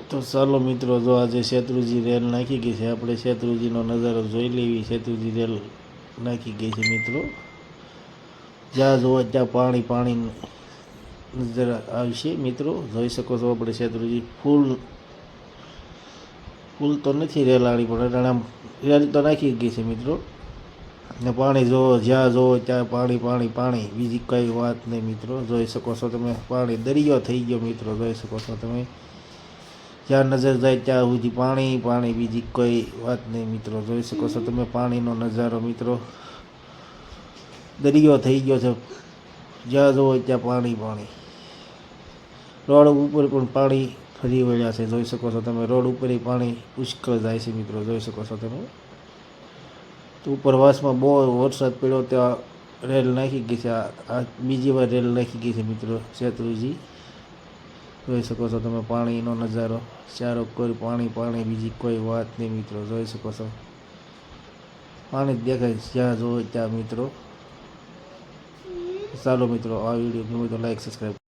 તો ચાલો મિત્રો, જો આજે શેત્રુંજી રેલ નાખી ગઈ છે. આપણે શેત્રુંજીનો નજારો જોઈ લેવી. શેત્રુંજી રેલ નાખી ગઈ છે મિત્રો. જ્યાં જોવો ત્યાં પાણી પાણી નજર આવશે મિત્રો. જોઈ શકો છો આપણે શેત્રુંજી ફૂલ તો નથી રેલાણી, પણ આમ રેલ તો નાખી ગઈ છે મિત્રો. ને પાણી જોવો, જ્યાં જોવો ત્યાં પાણી પાણી પાણી, બીજી કઈ વાત નહીં મિત્રો. જોઈ શકો છો તમે, પાણી દરિયો થઈ ગયો મિત્રો. જોઈ શકો છો તમે, જ્યાં નજર જાય ત્યાં સુધી પાણી પાણી, બીજી કોઈ વાત નહીં મિત્રો. જોઈ શકો છો તમે પાણીનો નજારો મિત્રો. દરિયો થઈ ગયો છે, જ્યાં જોવો ત્યાં પાણી પાણી. રોડ ઉપર પણ પાણી ફરી વળ્યા છે. જોઈ શકો છો તમે, રોડ ઉપર પાણી પુષ્કળ જાય છે મિત્રો. જોઈ શકો છો તમે. તો ઉપરવાસમાં બહુ વરસાદ પડ્યો ત્યાં રેલ નાખી ગઈ છે. આ બીજી વાર રેલ નાખી ગઈ છે મિત્રો શેત્રુંજી. જોઈ શકો છો તમે પાણીનો નજારો. ચારો કોઈ પાણી પાણી, બીજી કોઈ વાત નહીં મિત્રો. જોઈ શકો છો પાણી જ દેખાય જ્યાં જોવો ત્યાં મિત્રો. ચાલો મિત્રો, આ વિડીયો ગમ્યો તો લાઈક સબસ્ક્રાઈબ.